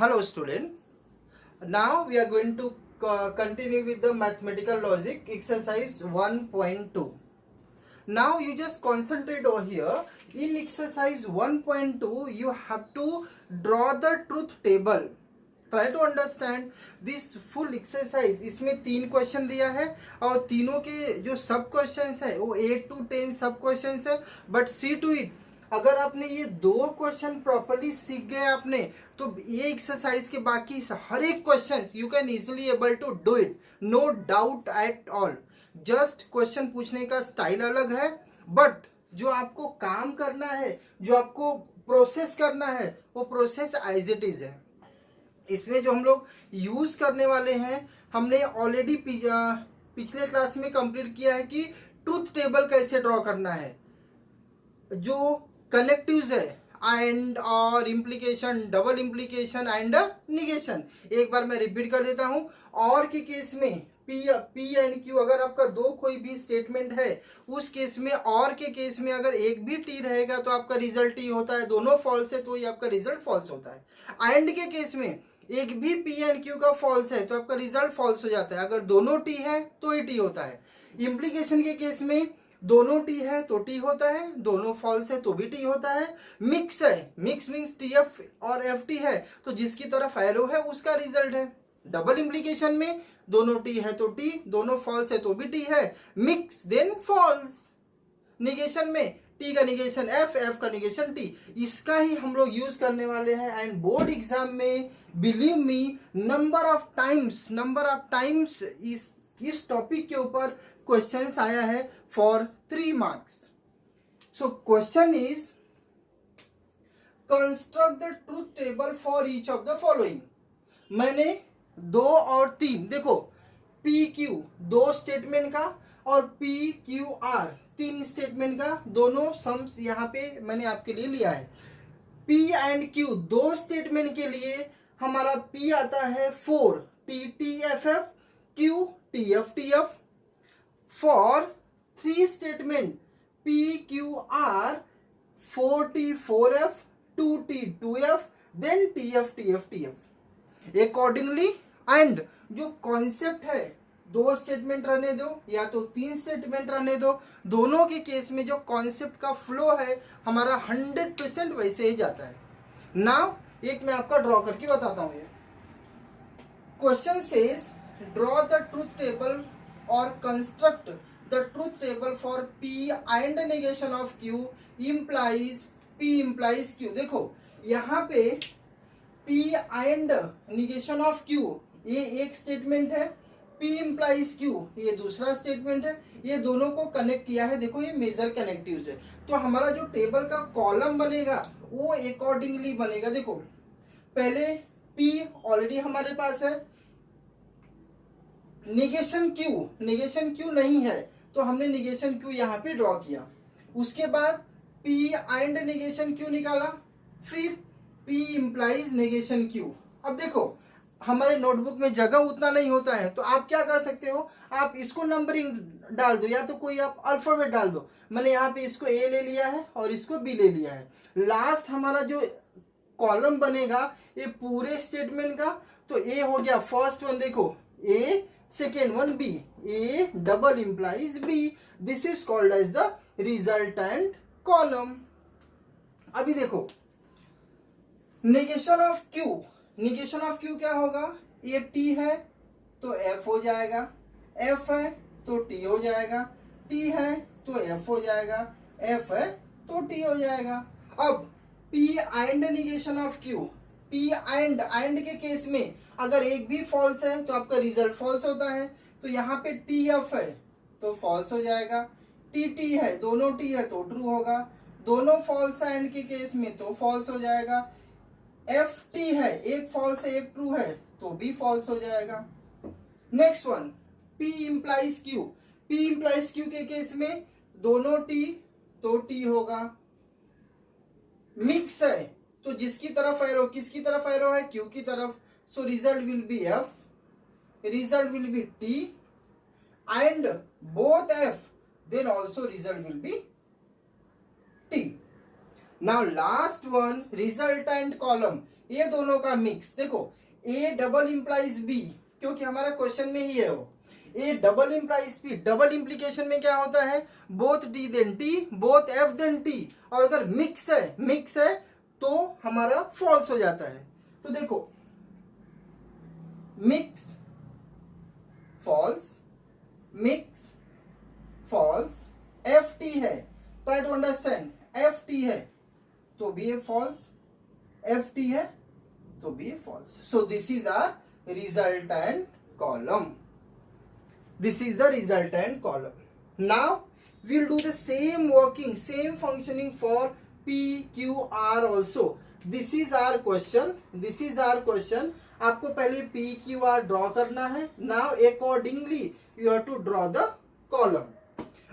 Hello student. Now we are going to continue with the mathematical logic exercise 1.2. Now you just concentrate over here. In exercise 1.2 you have to draw the truth table. Try to understand this full exercise. इसमें 3 question दिया है और तीनों के जो सब questions है वो 8 to 10 सब क्वेश्चंस है. बट सी टू इट, अगर आपने ये 2 क्वेश्चन प्रॉपरली सीख गए आपने, तो ये एक्सरसाइज के बाकी हर एक question you can easily able to do it, no doubt at all. Just question पूछने का स्टाइल अलग है, बट जो आपको काम करना है, जो आपको प्रोसेस करना है, वो प्रोसेस एज इट इज है. इसमें जो हम लोग यूज करने वाले हैं, हमने ऑलरेडी पिछले क्लास में कंप्लीट किया है कि ट्रूथ टेबल कैसे ड्रॉ करना है. जो कनेक्टिव्स है, एंड और implication, double implication and negation. एक बार मैं रिपीट कर देता हूं. और के केस में पी एंड क्यू, अगर आपका दो कोई भी स्टेटमेंट है, उस केस में और के केस में अगर एक भी टी रहेगा तो आपका रिजल्ट टी होता है. दोनों फॉल्स है तो ये आपका रिजल्ट फॉल्स होता है. एंड के केस में एक भी पी एंड क्यू का फॉल्स है तो आपका रिजल्ट फॉल्स हो जाता है. अगर दोनों टी है तो ही टी होता है. इम्प्लीकेशन के केस में दोनों टी है तो टी होता है, दोनों फॉल्स है तो भी टी होता है. मिक्स है, मिक्स मीन्स टी एफ और एफ टी है तो जिसकी तरफ एरो है उसका रिजल्ट है. डबल इम्प्लीकेशन में दोनों टी है तो टी, दोनों फॉल्स है तो भी टी है, मिक्स देन फॉल्स. निगेशन में टी का निगेशन एफ, एफ का निगेशन टी. इसका ही हम लोग यूज करने वाले हैं. एंड बोर्ड एग्जाम में believe me, number of times इस टॉपिक के ऊपर क्वेश्चंस आया है for 3 marks. So question is construct the truth table for each of the following. मैंने 2 और 3, देखो पी क्यू 2 स्टेटमेंट का और पी क्यू आर 3 स्टेटमेंट का, दोनों सम्स यहाँ पे मैंने आपके लिए लिया है. पी एंड क्यू 2 स्टेटमेंट के लिए हमारा पी आता है 4 T T F F, Q T F T F. For 3 statement P Q R 4 T 4 F, 2 T 2 F, then T F T F T F accordingly. And जो concept है, 2 statement रहने दो या तो 3 स्टेटमेंट रहने दो, दोनों के केस में जो कॉन्सेप्ट का फ्लो है हमारा 100% वैसे ही जाता है. नाउ एक मैं आपका ड्रॉ करके बताता हूं. ये question says draw the truth table और construct the truth table for P and negation of Q implies P implies Q. देखो यहाँ पे P and negation of Q ये एक स्टेटमेंट है, P implies Q ये दूसरा स्टेटमेंट है. ये दोनों को कनेक्ट किया है. देखो ये मेजर कनेक्टिव्स है, तो हमारा जो टेबल का कॉलम बनेगा वो अकॉर्डिंगली बनेगा. देखो पहले P ऑलरेडी हमारे पास है, निगेशन क्यू नहीं है तो हमने निगेशन क्यू यहाँ पे ड्रॉ किया. उसके बाद P एंड निगेशन क्यू निकाला, फिर P इंप्लाइज निगेशन क्यू. अब देखो हमारे नोटबुक में जगह उतना नहीं होता है तो आप क्या कर सकते हो, आप इसको नंबरिंग डाल दो या तो कोई आप अल्फाबेट डाल दो. मैंने यहाँ पे इसको A ले लिया है और इसको B ले लिया है. लास्ट हमारा जो कॉलम बनेगा ये पूरे स्टेटमेंट का, तो A हो गया फर्स्ट वन, देखो A, second one B, A double implies B. This is called as the resultant column. अभी देखो negation of Q क्या होगा, ये T है तो F हो जाएगा, F है तो T हो जाएगा, T है तो F हो जाएगा, F है तो T हो जाएगा. अब P and negation of Q, P and के केस में अगर एक भी फॉल्स है तो आपका रिजल्ट फॉल्स होता है. तो यहाँ पे टी एफ है तो फॉल्स हो जाएगा, टी टी है, दोनों टी है तो ट्रू होगा, दोनों फॉल्स है एंड के केस में तो फॉल्स हो जाएगा. एफ टी है, एक फॉल्स है एक ट्रू है तो भी फॉल्स हो जाएगा. Next one P implies Q के केस में दोनों टी तो टी होगा. मिक्स है तो जिसकी तरफ एरो, किसकी तरफ एरो है, क्यू की तरफ, so result will be F, result will be T and both F, then also result will be T. Now last one resultant column, ये दोनों का मिक्स। देखो ए डबल इंप्लाइज बी, क्योंकि हमारा क्वेश्चन में ही है वो, A double implies B. Double implication में क्या होता है, both T then T, both F then T, और अगर मिक्स है तो हमारा फॉल्स हो जाता है। तो देखो mix false, mix false, F T है, try to understand, F T है तो be a false, F T है तो be a false. So this is our resultant column, this is the resultant column. Now we will do the same working, same functioning for P, Q, R also. This is our question, this is our question. आपको पहले P, Q, R draw करना है. Now accordingly you have to draw the column.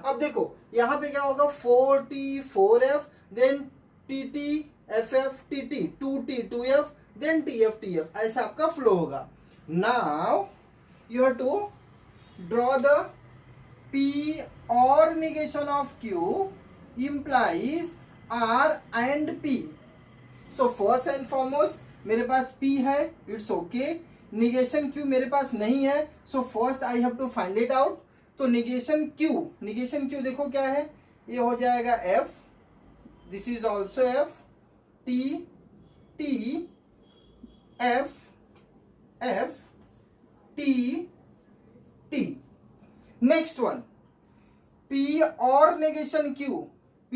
अब देखो यहाँ पे क्या होगा, 4T 4F, then TT FF TT, 2T 2F, then TF TF, ऐसा आपका फ्लो होगा. Now you have to draw the P or negation of Q implies R and P. So first and foremost मेरे पास P है, it's okay. negation Q मेरे पास नहीं है, so first I have to find it out. तो negation Q देखो क्या है, ये हो जाएगा F, this is also F, T F F T T. Next one P और नेगेशन Q, P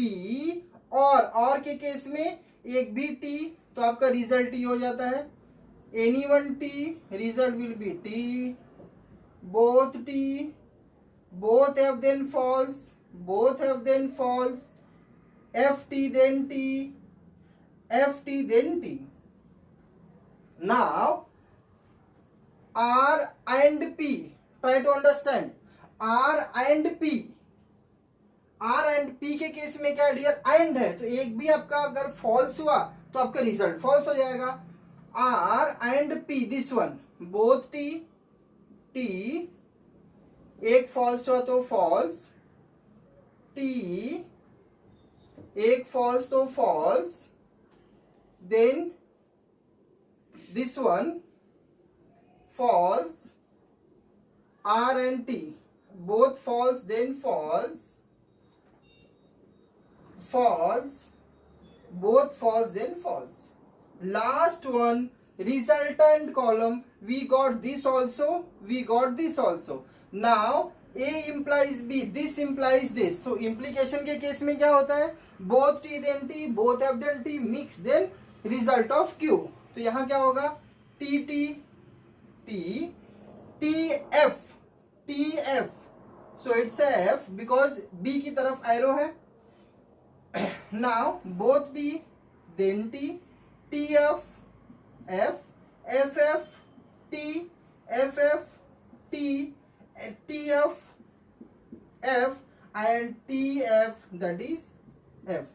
और के केस में एक भी T तो आपका रिजल्ट T हो जाता है. Any one T result will be T, both have then false, F T then T. Now R and P, try to understand, R and P के केस में क्या डियर, एंड है तो एक भी आपका अगर फॉल्स हुआ तो आपका रिजल्ट फॉल्स हो जाएगा. R and P, this one both T एक फॉल्स हुआ तो फॉल्स, T एक फॉल्स तो false, then this one false, R and T both false, then false, both false, then false. Last one resultant column, we got this also, now A implies B, this implies this. So implication के case में क्या होता है, both T then T, both F then T, mix then result of Q. तो यहाँ क्या होगा, TF, so it's a F because B की तरफ एरो है. Now both T then T, TF F, FF T, FF T, TF F and TF, that is F.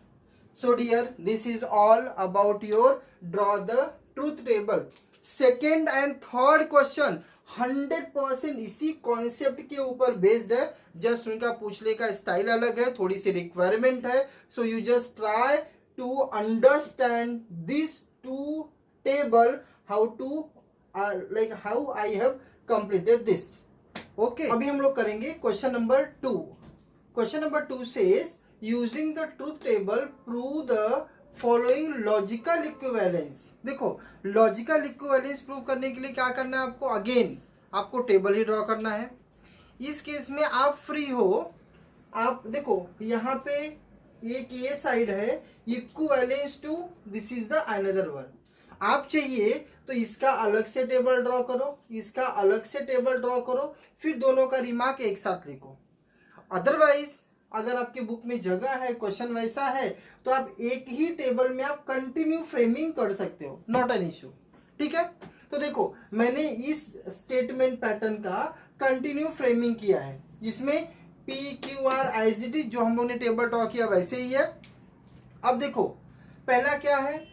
So dear, this is all about your draw the truth table. Second and third question 100% इसी concept के ऊपर based है, just उनका पूछने का style अलग है, थोड़ी सी रिक्वायरमेंट है. So you just try to understand this two table, how to how I have completed this. Okay, अभी हम लोग करेंगे question number 2. Question number 2 says using the truth table prove the following logical equivalence. देखो logical equivalence prove करने के लिए क्या करना है आपको, अगेन आपको टेबल ही ड्रॉ करना है. इस केस में आप फ्री हो, आप देखो यहाँ पे एक ये साइड है equivalence to, this is the another one. आप चाहिए तो इसका अलग से टेबल ड्रॉ करो, इसका अलग से टेबल ड्रॉ करो, फिर दोनों का रिमार्क एक साथ लिखो. अदरवाइज अगर आपके बुक में जगह है, क्वेश्चन वैसा है, तो आप एक ही टेबल में आप कंटिन्यू फ्रेमिंग कर सकते हो, नॉट एन इश्यू. ठीक है, तो देखो मैंने इस स्टेटमेंट पैटर्न का कंटिन्यू फ्रेमिंग किया है, जिसमें PQRIZT जो हम लोग ने टेबल ड्रॉ किया वैसे ही है. अब देखो पहला क्या है,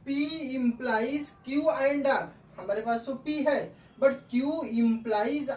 P implies Q and R. हमारे पास तो P है but Q implies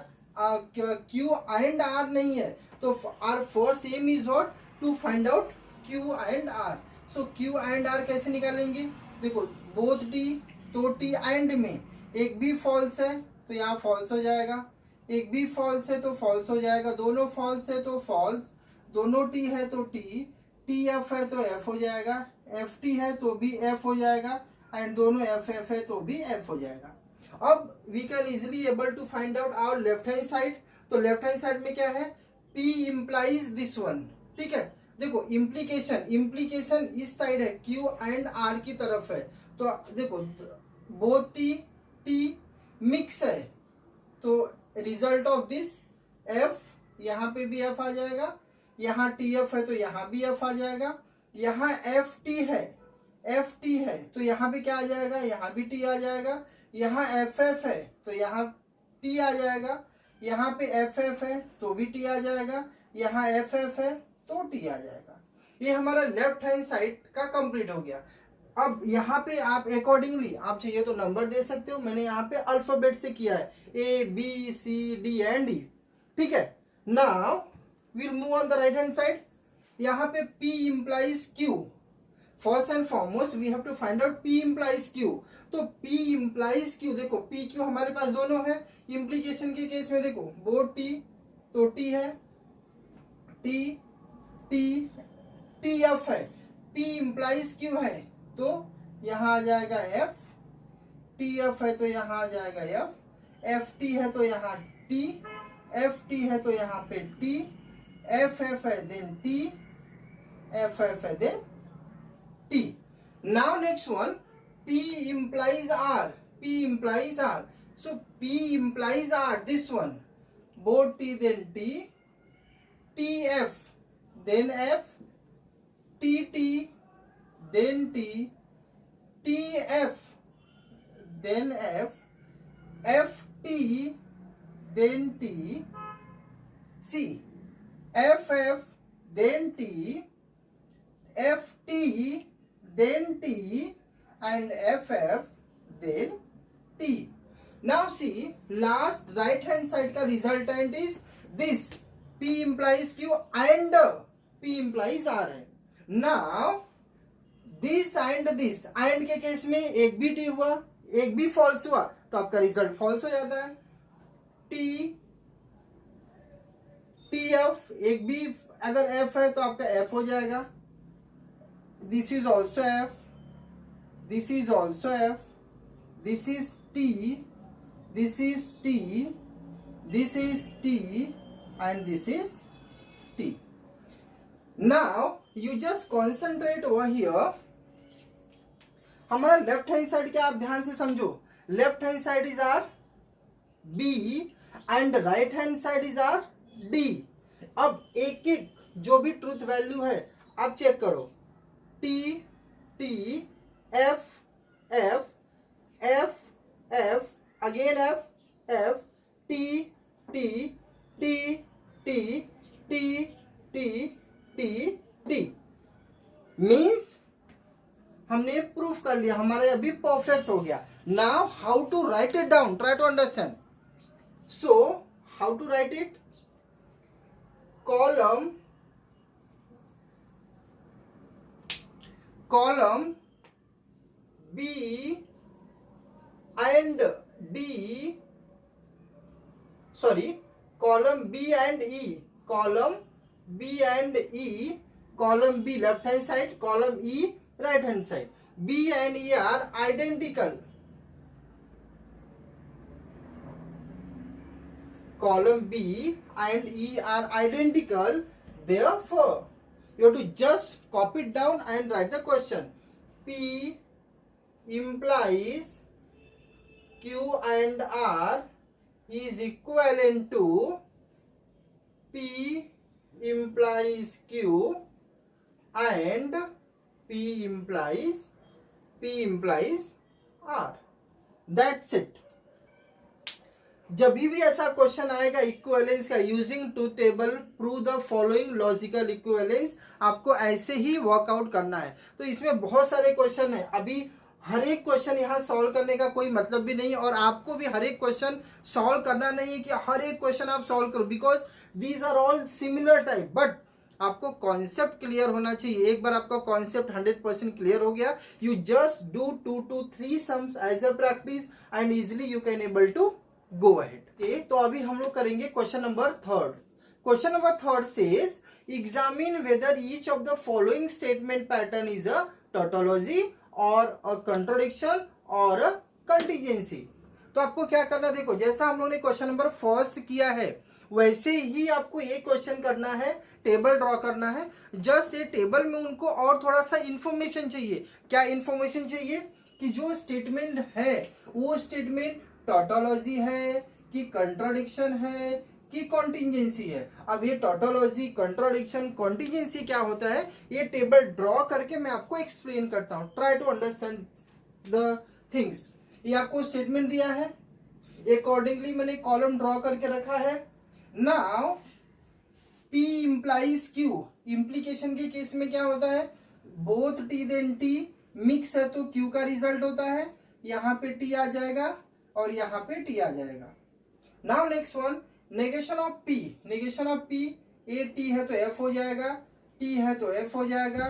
Q and R नहीं है, तो our first aim is what, to find out Q and R. So Q and R कैसे निकालेंगे, देखो बोथ टी, तो टी एंड में एक भी फॉल्स है तो यहाँ फॉल्स हो जाएगा, एक भी फॉल्स है तो फॉल्स हो जाएगा, दोनों फॉल्स है तो फॉल्स, दोनों टी है तो टी, टी एफ है तो एफ हो जाएगा, एफ टी है तो भी एफ हो जाएगा, एंड दोनों एफ एफ है तो भी एफ हो जाएगा। अब we can easily able to find out our left hand side. तो लेफ्ट हैंड साइड में क्या है, P इम्प्लाइज दिस वन, ठीक है। देखो इम्प्लीकेशन इस साइड है, Q एंड R की तरफ है, तो देखो बोथ टी मिक्स है, तो रिजल्ट ऑफ दिस F, यहाँ पे भी F आ जाएगा, यहाँ TF है तो यहाँ भी F आ जाएगा, यहाँ FT है तो यहाँ पे क्या आ जाएगा, यहाँ भी T आ जाएगा, यहाँ FF है तो यहाँ T आ जाएगा, यहाँ पे FF है तो भी T आ जाएगा, यहाँ FF है तो T आ जाएगा। ये हमारा लेफ्ट हैंड साइड का कंप्लीट हो गया। अब यहाँ पे आप अकॉर्डिंगली आप चाहिए तो नंबर दे सकते हो, मैंने यहाँ पे अल्फाबेट से किया है ABCD एंड E, ठीक है। Now we'll move on the right hand side. यहाँ पे P implies Q, first and foremost we have to find out P implies Q। तो P implies Q, देखो P Q हमारे पास दोनों है, इम्प्लीकेशन के केस में देखो बोथ T तो T है, T F है, P implies Q है तो यहाँ आ जाएगा F, T F है तो यहाँ आ जाएगा F, F T है तो यहाँ T, F T है तो यहाँ पे T, F F है देन T, F F है then T. Now next one, P implies R. So P implies R. This one, both T then T, TF then F, TT then T, TF then F, FT then T, C, FF then T, FT then T, and FF then T. Now see, last right hand side का resultant is this, P implies Q and P implies R है। Now this and this, and के case में एक भी T हुआ एक भी false हुआ तो आपका रिजल्ट false हो जाता है। TF एक भी अगर F है तो आपका F हो जाएगा, this is also F, this is also F, this is T, this is T, this is T, and this is T. Now you just concentrate over here। हमारा लेफ्ट हैंड साइड क्या आप ध्यान से समझो, left hand side is our B and right hand side is our D। अब एक एक जो भी ट्रूथ वैल्यू है आप चेक करो, T T F F F F again F F T T T T T T T T means हमने proof कर लिया, हमारा अभी परफेक्ट हो गया। Now how to write it down, try to understand. So how to write it, column B and D, sorry, column B and E, column B and E, column B left hand side, column E right hand side. B and E are identical. Column B and E are identical. Therefore, you have to just copy it down and write the question. P implies Q and R is equivalent to P implies Q and P implies R. That's it. जब भी ऐसा question आएगा equivalence का, using truth table prove the following logical equivalence, आपको ऐसे ही workout करना है। तो इसमें बहुत सारे क्वेश्चन है, अभी हर एक क्वेश्चन यहाँ सॉल्व करने का कोई मतलब भी नहीं, और आपको भी हर एक क्वेश्चन सॉल्व करना नहीं है कि हर एक क्वेश्चन आप सॉल्व करो, because these are all similar type, but आपको कॉन्सेप्ट क्लियर होना चाहिए। एक बार आपका कॉन्सेप्ट 100% क्लियर हो गया, you just do 2 to 3 sums as a practice and easily you can able to go ahead. तो अभी हम लोग करेंगे question number 3। Question number 3 says examine whether each of the following statement pattern is a tautology और a contradiction और अ contingency. तो आपको क्या करना, देखो जैसा हम लोगों ने क्वेश्चन नंबर 1 किया है वैसे ही आपको ये क्वेश्चन करना है, टेबल ड्रॉ करना है। जस्ट ये टेबल में उनको और थोड़ा सा इंफॉर्मेशन चाहिए। क्या इंफॉर्मेशन चाहिए कि जो स्टेटमेंट है वो स्टेटमेंट टोटोलॉजी है कि कंट्राडिक्शन है कि कॉन्टिजेंसी है। अब ये टोटोलॉजी, कंट्राडिक्शन, कॉन्टिजेंसी क्या होता है, ये टेबल ड्रॉ करके मैं आपको एक्सप्लेन करता हूं। Try to understand the things. ये आपको स्टेटमेंट दिया है, अकॉर्डिंगली मैंने कॉलम ड्रॉ करके रखा है। Now P implies Q, implication के केस में क्या होता है, both T then T mix है तो Q का रिजल्ट होता है। यहां पे T आ जाएगा और यहां पे T आ जाएगा। Now next one, negation of P, negation of P, A T है तो F हो जाएगा, T है तो F हो जाएगा,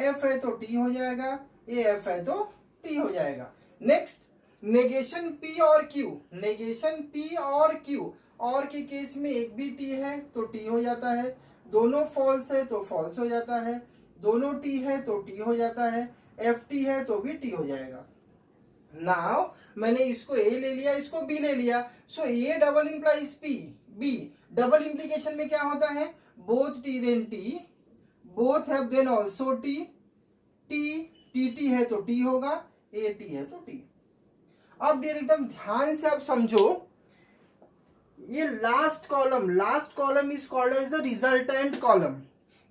F है तो T हो जाएगा, A F है तो T हो जाएगा। नेक्स्ट नेगेशन P और Q, नेगेशन P और Q, और के केस में एक भी T है तो T हो जाता है, दोनों फॉल्स है तो फॉल्स हो जाता है, दोनों T है तो T हो जाता है, FT है तो भी T हो जाएगा। नाउ मैंने इसको A ले लिया, इसको B ले लिया, so A double implies P, B double implication में क्या होता है, both T then T, both have then also T, T है तो T होगा, A T है तो T। अब डियर एकदम ध्यान से आप समझो, ये last column is called as the resultant column.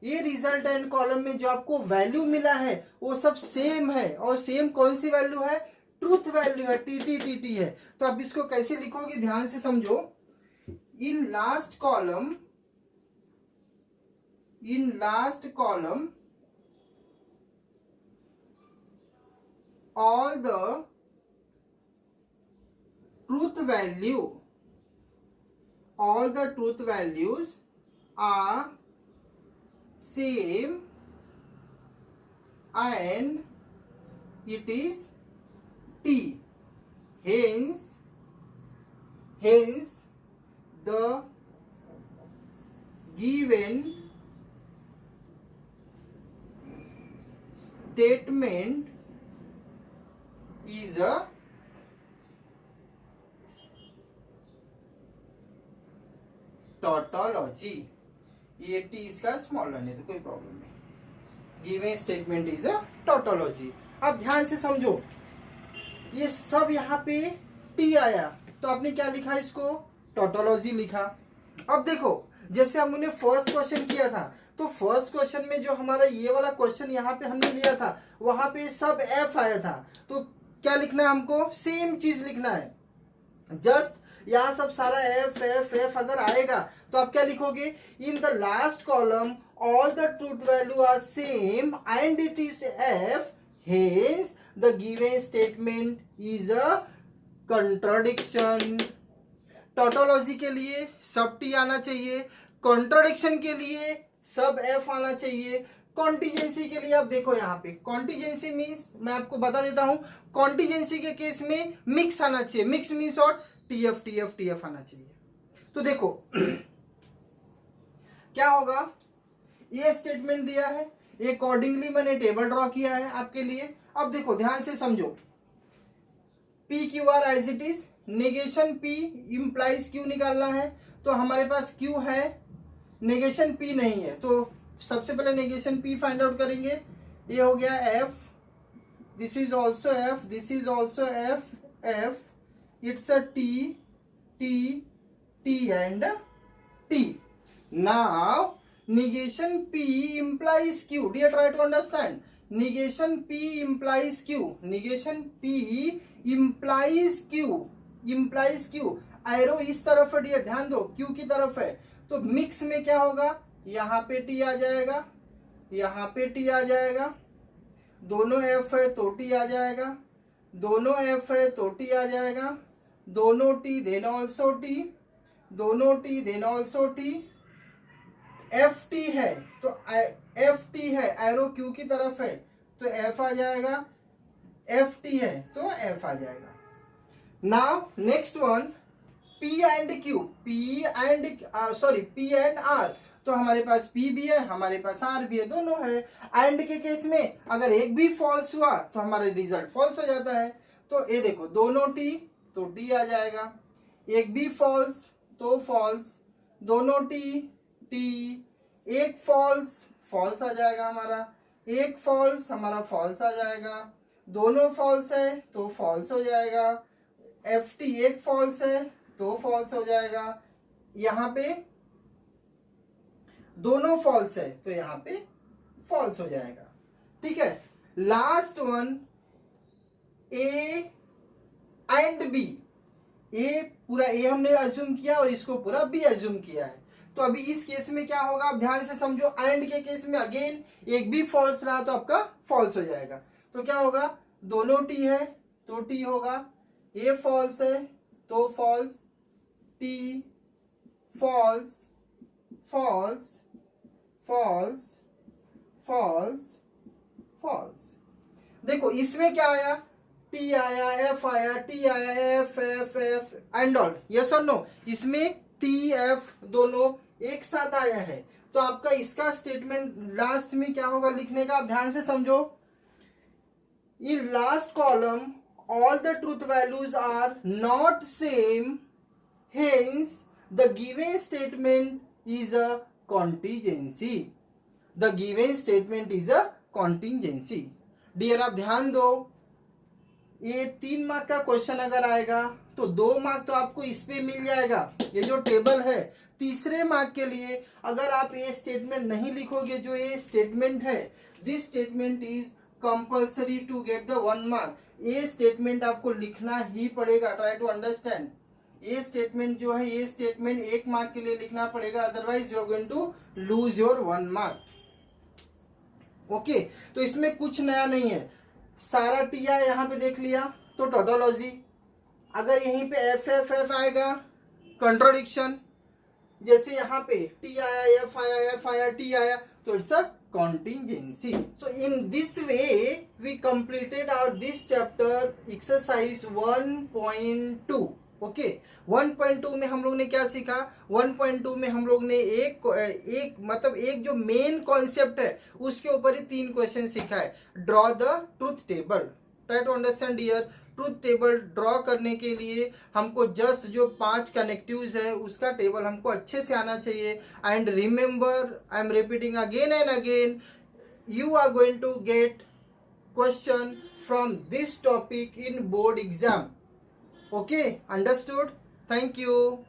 ये रिजल्टेंट कॉलम में जो आपको वैल्यू मिला है वो सब सेम है, और सेम कौन सी वैल्यू है, ट्रूथ वैल्यू है, टी है। तो आप इसको कैसे लिखोगे, ध्यान से समझो। In last column all the truth values are same and it is T. Hence the given statement is a tautology. ये T इसका स्मॉल है तो कोई प्रॉब्लम नहीं। Given statement is a tautology. अब ध्यान से समझो, ये सब यहाँ पे T आया तो आपने क्या लिखा, इसको टोटोलॉजी लिखा। अब देखो जैसे हमने फर्स्ट क्वेश्चन किया था तो फर्स्ट क्वेश्चन में जो हमारा ये वाला क्वेश्चन यहाँ पे हमने लिया था वहां पे सब F आया था, तो क्या लिखना है हमको, सेम चीज लिखना है। जस्ट यहाँ सब सारा एफ अगर आएगा तो आप क्या लिखोगे, in the last column all the truth value are same and it is F, hence the given statement is a contradiction. Tautology के लिए सब टी आना चाहिए, कॉन्ट्राडिक्शन के लिए सब एफ आना चाहिए, कॉन्टिजेंसी के लिए आप देखो यहाँ पे कॉन्टिजेंसी मीन्स मैं आपको बता देता हूं, कॉन्टिजेंसी के केस में मिक्स आना चाहिए, मिक्स मीन्स और टीएफ आना चाहिए। तो देखो क्या होगा, ये स्टेटमेंट दिया है, अकॉर्डिंगली मैंने टेबल ड्रॉ किया है आपके लिए। अब देखो ध्यान से समझो, P Q R as it is, negation P implies Q निकालना है तो हमारे पास क्यू है, नेगेशन पी नहीं है, तो सबसे पहले नेगेशन पी फाइंड आउट करेंगे। ये हो गया F, this is also F, this is also F, it's a T and T. Now negation P implies Q. Dear, try to understand. Negation P implies Q. Negation P implies Q. Arrow इस तरफ है dear, ध्यान दो Q की तरफ है, तो mix में क्या होगा, यहाँ पे T आ जाएगा, यहाँ पे T आ जाएगा, दोनों F है तो T आ जाएगा, दोनों F है तो T आ जाएगा, दोनों T देन ऑल्सो T, दोनों T then also T, F T है तो एफ टी है, एरो क्यू की तरफ है तो एफ आ जाएगा, एफ टी है तो एफ आ जाएगा. Now next one, P and Q, P and R. तो हमारे पास P भी है, हमारे पास R भी है, दोनों है. एंड के केस में अगर एक भी फॉल्स हुआ तो हमारा रिजल्ट फॉल्स हो जाता है. तो ये देखो, दोनों T तो T आ जाएगा, एक भी फॉल्स तो फॉल्स, दोनों T T, एक फॉल्स फॉल्स आ जाएगा हमारा, एक फॉल्स हमारा फॉल्स आ जाएगा, दोनों फॉल्स है तो फॉल्स हो जाएगा. एफ टी एक फॉल्स है तो फॉल्स हो जाएगा. यहाँ पे दोनों फॉल्स है तो यहाँ पे फॉल्स हो जाएगा. ठीक है. Last one, A and B. A पूरा ए हमने अज्यूम किया और इसको पूरा बी अज्यूम किया है. तो अभी इस केस में क्या होगा, आप ध्यान से समझो. एंड के केस में अगेन एक भी फॉल्स रहा तो आपका फॉल्स हो जाएगा. तो क्या होगा, दोनों टी है तो टी होगा, ए फॉल्स है तो false, T false, false, false, false, false. देखो इसमें क्या आया, टी आया, एफ आया, टी आया, F F F and all. Yes और नो. इसमें टी एफ दोनों एक साथ आया है. तो आपका इसका स्टेटमेंट लास्ट में क्या होगा लिखने का, आप ध्यान से समझो. In last column all the truth values are not same, hence the given statement is a contingency. The given statement is a contingency. Dear आप ध्यान दो, ये 3 मार्क का क्वेश्चन अगर आएगा तो 2 मार्क तो आपको इस पे मिल जाएगा, ये जो टेबल है. तीसरे मार्क के लिए अगर आप ये स्टेटमेंट नहीं लिखोगे, जो ये स्टेटमेंट है, this statement is compulsory to get the 1 mark. ये स्टेटमेंट आपको लिखना ही पड़ेगा. Try to understand. ये स्टेटमेंट जो है, ये स्टेटमेंट 1 मार्क के लिए लिखना पड़ेगा, otherwise you are going to lose your 1 mark. Okay. तो इसमें कुछ नया नहीं है, सारा टी आई यहाँ पे देख लिया तो टोटोलॉजी. अगर यहीं पे एफ एफ एफ आएगा कंट्रोडिक्शन, जैसे यहाँ पे टी आया, एफ आया, टी आया, तो it's a contingency. So in this way we completed our this chapter exercise 1.2. Okay. 1.2 में हम लोग ने क्या सीखा, 1.2 में हम लोग ने एक जो मेन कॉन्सेप्ट है उसके ऊपर ही 3 क्वेश्चन सीखा है. Draw the truth table. Try to understand dear. Truth table draw करने के लिए हमको जस्ट जो 5 कनेक्टिव्स है उसका टेबल हमको अच्छे से आना चाहिए. And remember, I am repeating again and again, you are going to get question from this topic in board exam. Okay, understood? Thank you.